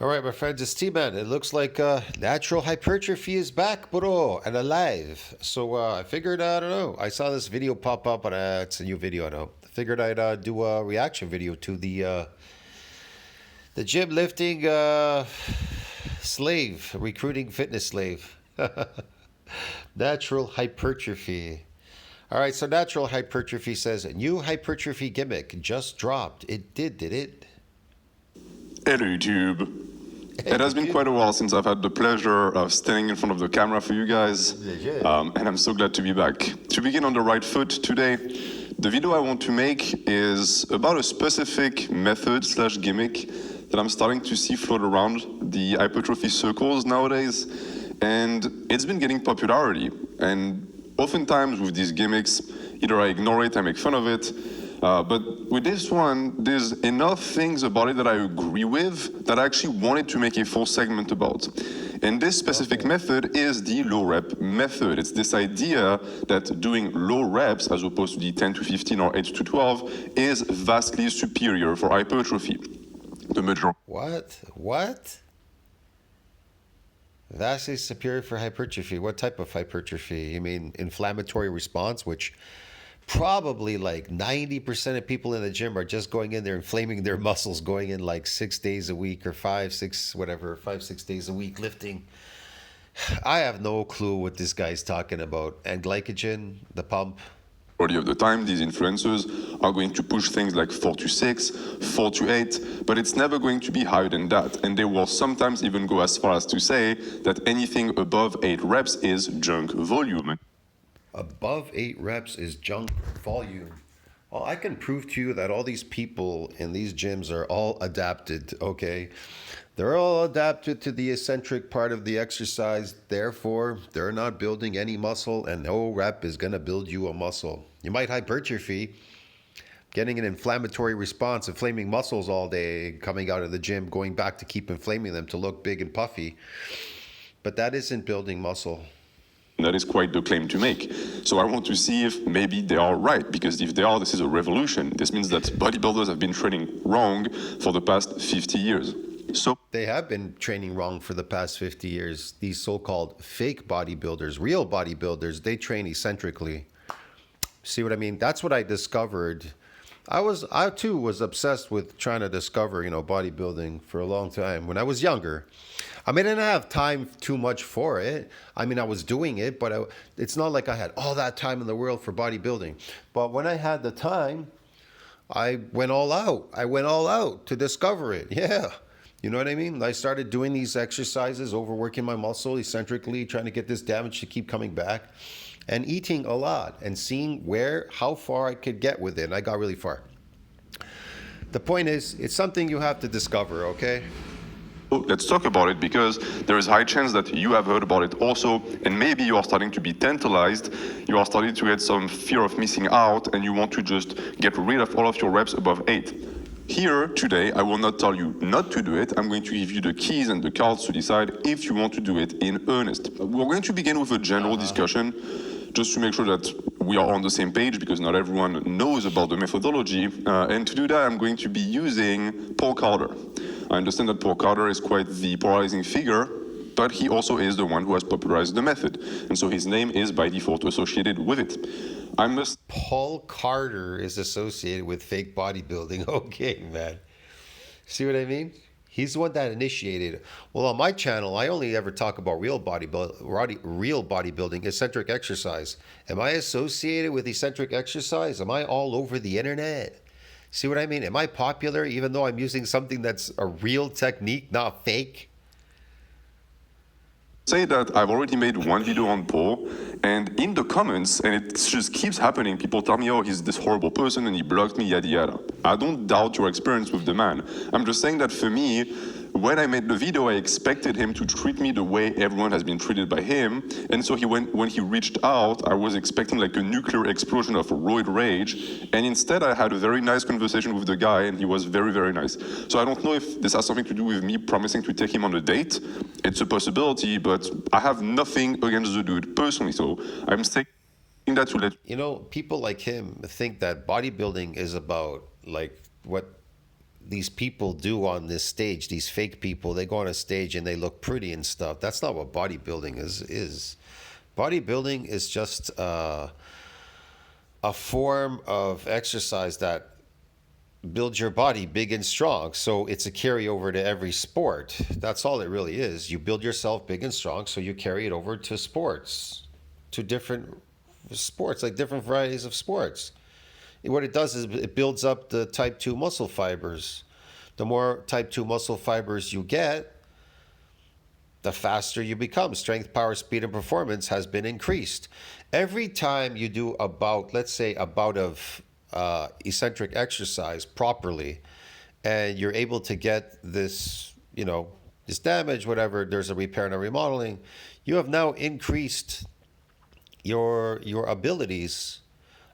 All right, my friends, it's T-Man. It looks like natural hypertrophy is back, bro, and alive. So I figured, I don't know. I saw this video pop up, and it's a new video, I know. I figured I'd do a reaction video to the gym lifting slave, recruiting fitness slave. Natural hypertrophy. All right, so natural hypertrophy says new hypertrophy gimmick just dropped. It did it? Hello YouTube. It Hey, has been quite dude. a while since I've had the pleasure of standing in front of the camera for you guys, Legit. and I'm so glad to be back. To begin on the right foot today, the video I want to make is about a specific method slash gimmick that I'm starting to see float around the hypertrophy circles nowadays, and it's been getting popularity. And oftentimes with these gimmicks, either I ignore it, I make fun of it, but with this one, there's enough things about it that I agree with that I actually wanted to make a full segment about. And this specific Okay. method is the low rep method. It's this idea that doing low reps as opposed to the 10 to 15 or 8 to 12 is vastly superior for hypertrophy. The majority. What? What? Vastly superior for hypertrophy. What type of hypertrophy? You mean inflammatory response, which probably like 90% of people in the gym are just going in there inflaming their muscles, going in like 6 days a week or five, six, whatever, 5, 6 days a week lifting. I have no clue what this guy's talking about. And glycogen, the pump. Of the time, these influencers are going to push things like 4 to 6, 4 to 8, but it's never going to be higher than that. And they will sometimes even go as far as to say that anything above 8 reps is junk volume. Above 8 reps is junk volume. Well, I can prove to you that all these people in these gyms are all adapted, okay? They're all adapted to the eccentric part of the exercise. Therefore, they're not building any muscle, and no rep is going to build you a muscle. You might hypertrophy, getting an inflammatory response, inflaming muscles all day, coming out of the gym, going back to keep inflaming them to look big and puffy. But that isn't building muscle. That is quite the claim to make. So I want to see if maybe they are right, because if they are, this is a revolution. This means that bodybuilders have been training wrong for the past 50 years. So They have been training wrong for the past 50 years. These so called fake bodybuilders, real bodybuilders, they train eccentrically. See what I mean? That's what I discovered. I too was obsessed with trying to discover, bodybuilding for a long time when I was younger. I mean, I didn't have time too much for it. I mean, I was doing it, but it's not like I had all that time in the world for bodybuilding. But when I had the time, I went all out. I went all out to discover it. Yeah. You know what I mean? I started doing these exercises, overworking my muscle eccentrically, trying to get this damage to keep coming back, and eating a lot and seeing how far I could get with it. And I got really far. The point is, it's something you have to discover, okay? let's talk about it, because there is high chance that you have heard about it also, and maybe you are starting to be tantalized, you are starting to get some fear of missing out, and you want to just get rid of all of your reps above 8. Here, today, I will not tell you not to do it. I'm going to give you the keys and the cards to decide if you want to do it in earnest. We're going to begin with a general discussion, just to make sure that we are on the same page, because not everyone knows about the methodology. And to do that, I'm going to be using Paul Carter. I understand that Paul Carter is quite the polarizing figure, but he also is the one who has popularized the method. And so his name is by default associated with it. I must Paul Carter is associated with fake bodybuilding. Okay, man. See what I mean? He's the one that initiated. Well, on my channel, I only ever talk about real bodybuilding, eccentric exercise. Am I associated with eccentric exercise? Am I all over the internet? See what I mean? Am I popular even though I'm using something that's a real technique, not fake? say that I've already made one video on Paul, and in the comments, and it just keeps happening, people tell me, oh, he's this horrible person and he blocked me, yada yada. I don't doubt your experience with the man. I'm just saying that for me, when I made the video, I expected him to treat me the way everyone has been treated by him. And so when he reached out, I was expecting like a nuclear explosion of roid rage. And instead, I had a very nice conversation with the guy, and he was very, very nice. So I don't know if this has something to do with me promising to take him on a date. It's a possibility, but I have nothing against the dude personally. So I'm saying that to let People like him think that bodybuilding is about like what these people do on this stage, these fake people, they go on a stage and they look pretty and stuff. That's not what bodybuilding is. Bodybuilding is just a form of exercise that builds your body big and strong. So it's a carryover to every sport. That's all it really is. You build yourself big and strong, so you carry it over to sports, to different sports, like different varieties of sports. What it does is it builds up the type 2 muscle fibers. The more type 2 muscle fibers you get, the faster you become. Strength, power, speed, and performance has been increased. Every time you do let's say a bout of eccentric exercise properly, and you're able to get this, this damage, whatever, there's a repair and a remodeling, you have now increased your abilities.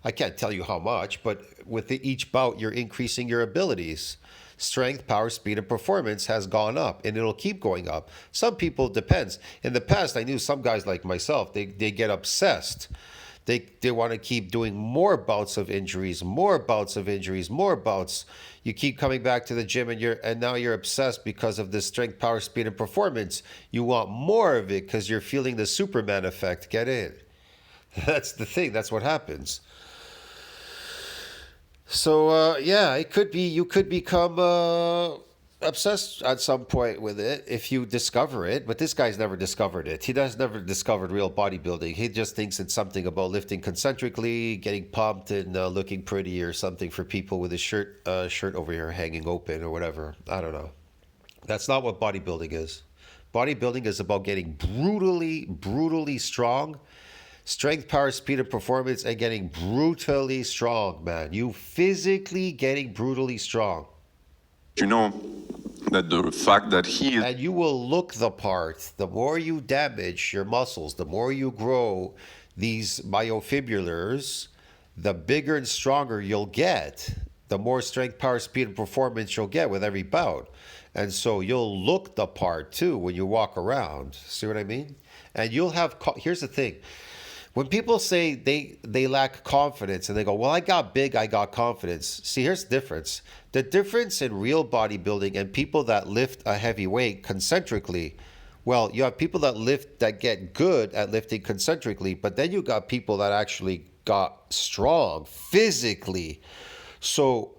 I can't tell you how much, but with each bout, you're increasing your abilities. Strength, power, speed, and performance has gone up, and it'll keep going up. Some people, depends. In the past, I knew some guys like myself, they get obsessed. They want to keep doing more bouts of injuries, more bouts. You keep coming back to the gym, and now you're obsessed because of this strength, power, speed, and performance. You want more of it because you're feeling the Superman effect. Get it? That's the thing. That's what happens. So, it could be, you could become obsessed at some point with it if you discover it, but this guy's never discovered it. He has never discovered real bodybuilding. He just thinks it's something about lifting concentrically, getting pumped, and looking pretty, or something for people with his shirt over here hanging open or whatever. I don't know. That's not what bodybuilding is. Bodybuilding is about getting brutally strong. Strength, power, speed, and performance, and getting brutally strong, man. You physically getting brutally strong. You know that the fact that and you will look the part. The more you damage your muscles, the more you grow these myofibrillars, the bigger and stronger you'll get. The more strength, power, speed, and performance you'll get with every bout. And so you'll look the part too when you walk around. See what I mean? And you'll have, here's the thing. When people say they lack confidence and they go, well, I got big, I got confidence. See, here's the difference. The difference in real bodybuilding and people that lift a heavy weight concentrically, well, you have people that get good at lifting concentrically, but then you got people that actually got strong physically. So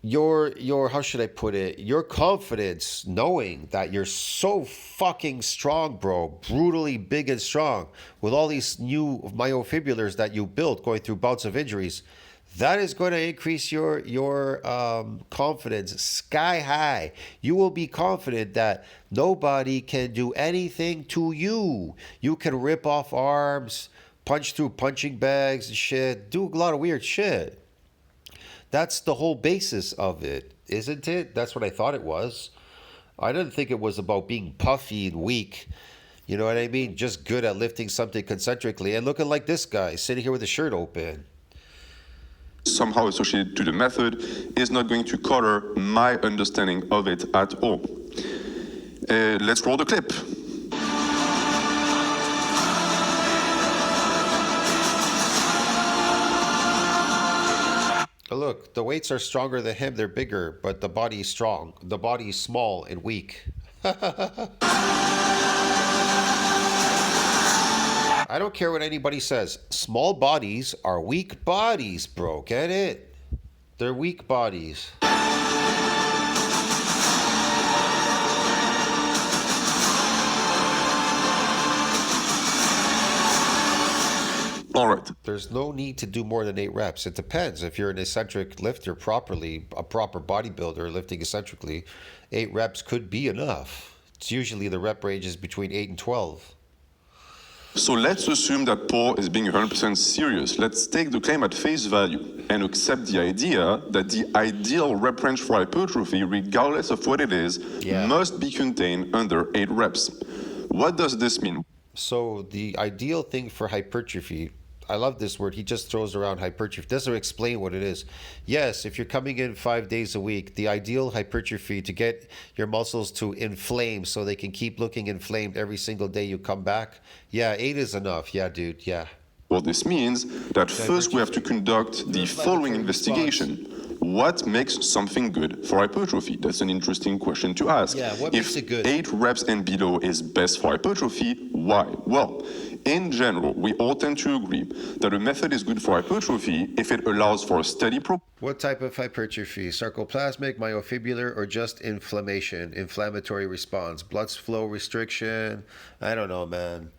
your how should I put it? Your confidence, knowing that you're so fucking strong, bro, brutally big and strong, with all these new myofibrillars that you built going through bouts of injuries, that is going to increase your confidence sky high. You will be confident that nobody can do anything to you. You can rip off arms, punch through punching bags and shit, do a lot of weird shit. That's the whole basis of it, isn't it? That's what I thought it was. I didn't think it was about being puffy and weak. You know what I mean? Just good at lifting something concentrically and looking like this guy, sitting here with his shirt open. Somehow associated to the method is not going to color my understanding of it at all. Let's roll the clip. Look, the weights are stronger than him. They're bigger, but the body's strong. The body's small and weak. I don't care what anybody says. Small bodies are weak bodies, bro. Get it? They're weak bodies. All right. There's no need to do more than 8 reps. It depends. If you're an eccentric lifter properly, a proper bodybuilder lifting eccentrically, 8 reps could be enough. It's usually the rep range is between 8 and 12. So let's assume that Paul is being 100% serious. Let's take the claim at face value and accept the idea that the ideal rep range for hypertrophy, regardless of what it is, must be contained under 8 reps. What does this mean? So the ideal thing for hypertrophy, I love this word. He just throws around hypertrophy. Doesn't explain what it is. Yes, if you're coming in 5 days a week, the ideal hypertrophy to get your muscles to inflame so they can keep looking inflamed every single day you come back. Yeah, 8 is enough. Yeah, dude. Yeah. Well, this means that first we have to conduct the following investigation. what makes something good for hypertrophy? That's an interesting question to ask. Yeah, what makes it good? 8 reps and below is best for hypertrophy, why? Well, in general, we all tend to agree that a method is good for hypertrophy if it allows for a steady progression. What type of hypertrophy? Sarcoplasmic, myofibular, or just inflammation, inflammatory response, blood flow restriction? I don't know, man.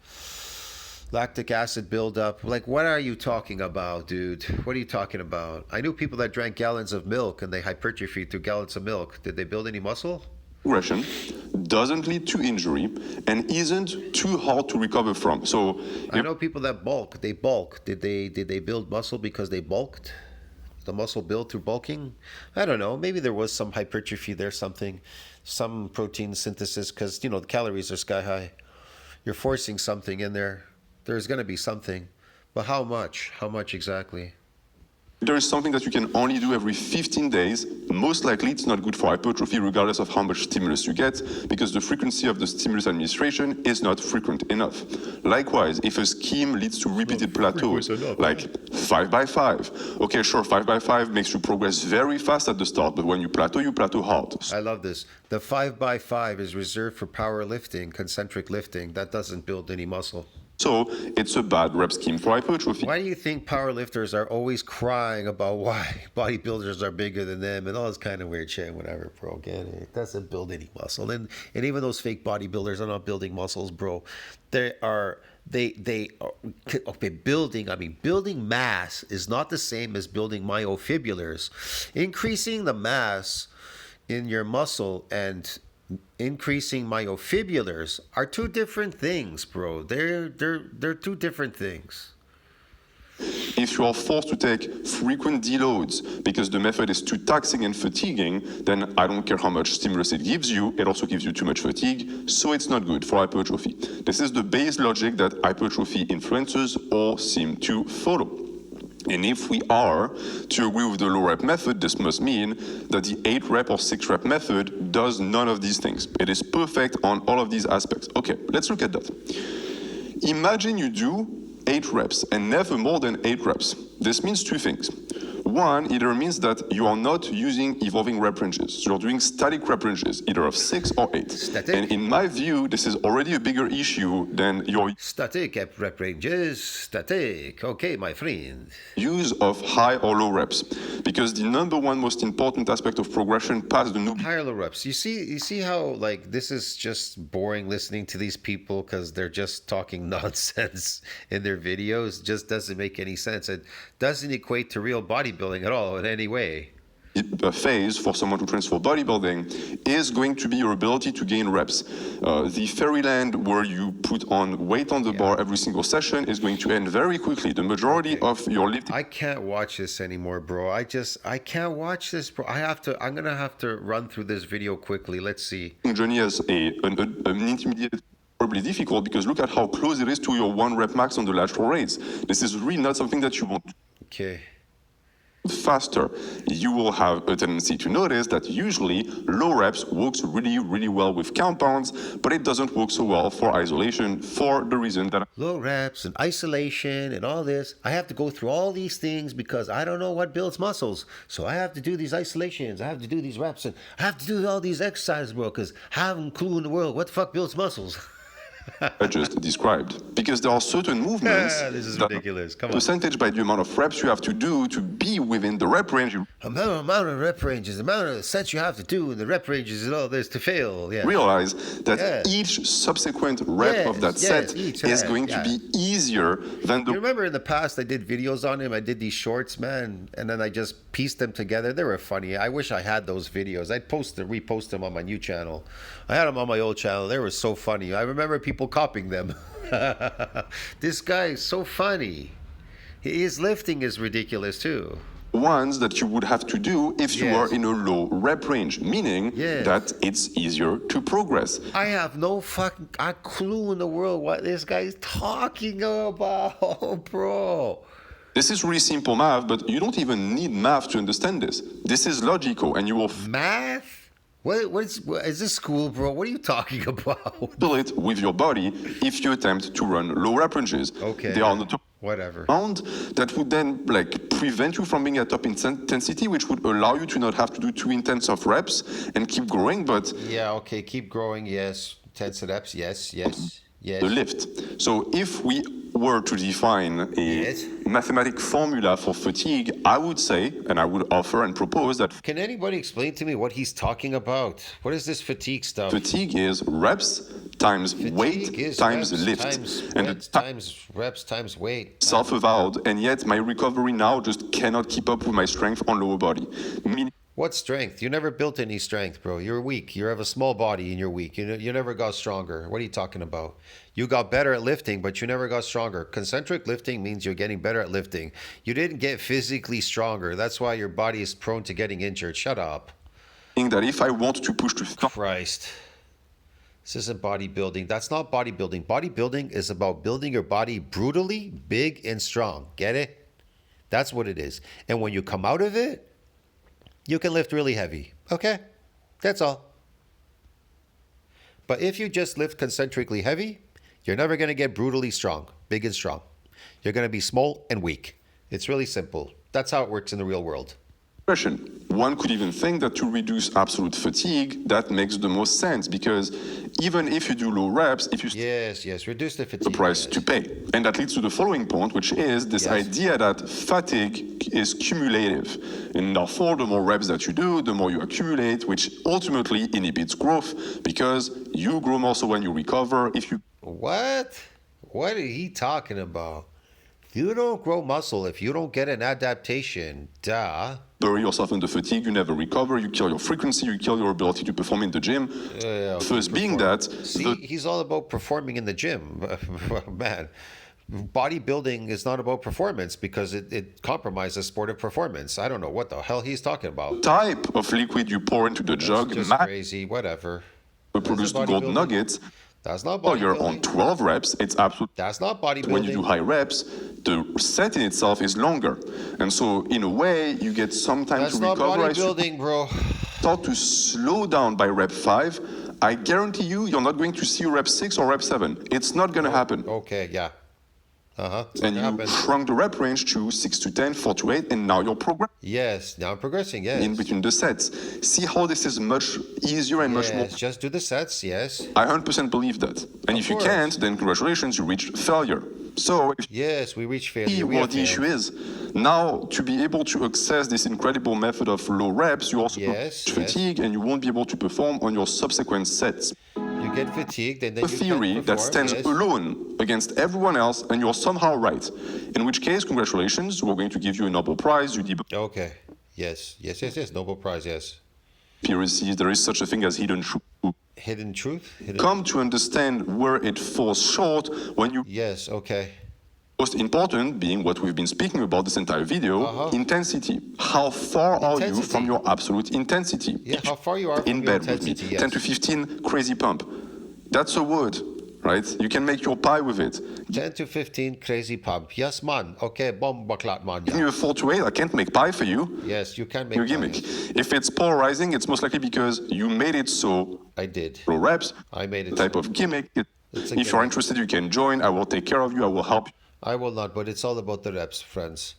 Lactic acid buildup. Like, what are you talking about, dude? What are you talking about? I knew people that drank gallons of milk and they hypertrophied through gallons of milk. Did they build any muscle? Doesn't lead to injury and isn't too hard to recover from. So I know people that bulk. They bulk. Did they build muscle because they bulked? The muscle built through bulking? I don't know. Maybe there was some hypertrophy there, some protein synthesis, because the calories are sky high. You're forcing something in there. There's going to be something, but how much? How much exactly? there is something that you can only do every 15 days. Most likely it's not good for hypertrophy regardless of how much stimulus you get, because the frequency of the stimulus administration is not frequent enough. Likewise, if a scheme leads to repeated plateaus, like 5x5, okay, sure, 5x5 makes you progress very fast at the start, but when you plateau hard. I love this. The 5x5 is reserved for powerlifting, concentric lifting. That doesn't build any muscle. So it's a bad rep scheme for hypertrophy. Why do you think powerlifters are always crying about why bodybuilders are bigger than them and all this kind of weird shit? Whatever, bro. Get it? It doesn't build any muscle. And even those fake bodybuilders are not building muscles, bro. They are okay, building mass is not the same as building myofibulars. Increasing the mass in your muscle and increasing myofibulars are two different things, bro. They're two different things. If you are forced to take frequent deloads because the method is too taxing and fatiguing, then I don't care how much stimulus it gives you, it also gives you too much fatigue, so it's not good for hypertrophy. This is the base logic that hypertrophy influencers all seem to follow. And if we are to agree with the low rep method, this must mean that the 8 rep or 6 rep method does none of these things. It is perfect on all of these aspects. Okay, let's look at that. Imagine you do 8 reps and never more than 8 reps. This means two things. One, either means that you are not using evolving rep ranges. So you're doing static rep ranges, either of 6 or 8. Static. And in my view, this is already a bigger issue than your Static rep ranges. Static. Okay, my friend. use of high or low reps. Because the number one most important aspect of progression past the new Higher low reps. You see how like this is just boring listening to these people because they're just talking nonsense in their videos. Just doesn't make any sense. It doesn't equate to real bodybuilding at all in any way. phase for someone who trains for bodybuilding is going to be your ability to gain reps. The fairyland where you put on weight on the bar every single session is going to end very quickly. The majority of your lifting I can't watch this anymore, bro. I can't watch this, bro. I'm gonna have to run through this video quickly. Let's see. journey as an intermediate probably difficult, because look at how close it is to your 1 rep max on the lateral raise. This is really not something that you want. Okay. Faster, you will have a tendency to notice that usually low reps works really, really well with compounds, but it doesn't work so well for isolation for the reason that Low reps and isolation and all this. I have to go through all these things because I don't know what builds muscles. So I have to do these isolations. I have to do these reps and I have to do all these exercises, bro, because I haven't a clue in the world what the fuck builds muscles. I just described. Because there are certain movements This is that ridiculous. Come on. percentage by the amount of reps you have to do to be within the rep range you Amount of rep ranges, amount of sets you have to do, and the rep ranges and all this to fail. Yeah. realize that Yes. each subsequent rep of that Yes, set each is rep, going to yeah. be easier than You the remember in the past I did videos on him. I did these shorts, man, and then I just pieced them together. They were funny. I wish I had those videos. I'd repost them on my new channel. I had them on my old channel. They were so funny. I remember people copying them. This guy is so funny. His lifting is ridiculous too. ones that you would have to do if you Yes. are in a low rep range, meaning Yes. that it's easier to progress. I have no fucking clue in the world what this guy is talking about, bro. This is really simple math, but you don't even need math to understand this. This is logical, and you will Math? What is this school, bro? What are you talking about? feel it with your body if you attempt to run low rep ranges. Okay. They are not Whatever. round that would then like prevent you from being at top intensity, which would allow you to not have to do too intense of reps and keep growing, but Yeah, okay, keep growing, yes. 10 sit-ups, yes, yes, yes. the lift. So if we were to define a Yes. mathematic formula for fatigue, I would say, and I would offer and propose that Can anybody explain to me what he's talking about? What is this fatigue stuff? fatigue is reps times Fatigue weight is times reps, lift. times And weight, times reps, times weight. self-avowed, and yet my recovery now just cannot keep up with my strength on lower body. Meaning What strength? You never built any strength, bro. You're weak. You have a small body and you're weak. You never got stronger. What are you talking about? You got better at lifting, but you never got stronger. Concentric lifting means you're getting better at lifting. You didn't get physically stronger. That's why your body is prone to getting injured. Shut up. that if I want to push to Christ. This isn't bodybuilding. That's not bodybuilding. Bodybuilding is about building your body brutally, big, and strong. Get it? That's what it is. And when you come out of it, you can lift really heavy. Okay? That's all. But if you just lift concentrically heavy, you're never going to get brutally strong, big and strong. You're going to be small and weak. It's really simple. That's how it works in the real world. progression. One could even think that to reduce absolute fatigue, that makes the most sense, because even if you do low reps, if you Yes. Reduce the fatigue. the price yes. to pay. And that leads to the following point, which is this Yes. idea that fatigue is cumulative. And therefore, the more reps that you do, the more you accumulate, which ultimately inhibits growth, because you grow more so when you recover. If you What? What is he talking about? You don't grow muscle if you don't get an adaptation. Duh. bury yourself in the fatigue, you never recover, you kill your frequency, you kill your ability to perform in the gym. Okay, First being that, See, he's all about performing in the gym. Man, bodybuilding is not about performance because it compromises sportive performance. I don't know what the hell he's talking about. type of liquid you pour into the jug Just might crazy, whatever. produce the gold bodybuilding. nuggets. That's not While you're on bodybuilding. 12 reps, it's absolute. That's not When you do bodybuilding. high reps, the set in itself is longer. And so, in a way, you get some time That's to not recover. As you bodybuilding, bro. start to slow down by rep 5, I guarantee you're not going to see rep 6 or rep 7. It's not going to happen. Okay, yeah. And you happen. shrunk the rep range to 6 to 10, 4 to 8, and now you're progressing Yes, now I'm progressing, yes. in between the sets. See how this is much easier and much more. Yes, just do the sets, yes. I 100% believe that. And if you course. can't, then congratulations, you reached failure. So, if Yes, we reach failure. see We what have the issue failed. is. Now, to be able to access this incredible method of low reps, you also Yes, get fatigue and you won't be able to perform on your subsequent sets. You get fatigued and then A you theory can't that perform, stands yes. alone against everyone else, and you're somehow right. In which case, congratulations, we're going to give you a Nobel Prize. You debunk Okay. Yes. Nobel Prize, yes. conspiracies. There is such a thing as hidden truth. Hidden truth? Come to understand where it falls short when you. Yes, okay. Most important being what we've been speaking about this entire video, intensity. How far are you Intensity. from your absolute intensity? Yeah, how far you are in from your bed with me. intensity, yes. 10 to 15, crazy pump. That's a word, right? You can make your pie with it. 10 to 15, crazy pump. Yes, man. Okay, bomba clot, man. Give me a 4 to 8, I can't make pie for you. Yes, you can make Your pie. gimmick. If it's polarizing, it's most likely because you made it so I did. low reps, I made it. type of gimmick. It's a If you're gimmick. interested, you can join. I will take care of you. I will help you. I will not, but it's all about the reps, friends.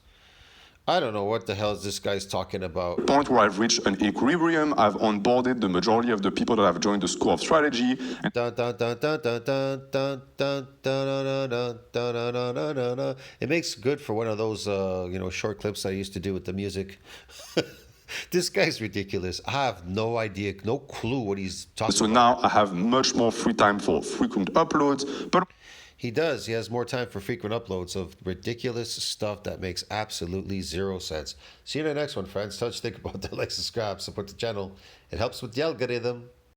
I don't know what the hell this guy's talking about. Point where I've reached an equilibrium. I've onboarded the majority of the people that have joined the School of Strategy. And Dun, dun, dun, dun, dun, dun, dun, dun, dun, dun, dun, dun, dun, dun, dun, dun, dun. It makes good for one of those, short clips I used to do with the music. This guy's ridiculous. I have no idea, no clue what he's talking so about. now I have much more free time for frequent uploads. But He does. He has more time for frequent uploads of ridiculous stuff that makes absolutely zero sense. See you in the next one, friends. Touch, think about that, like, subscribe, support the channel. It helps with the algorithm.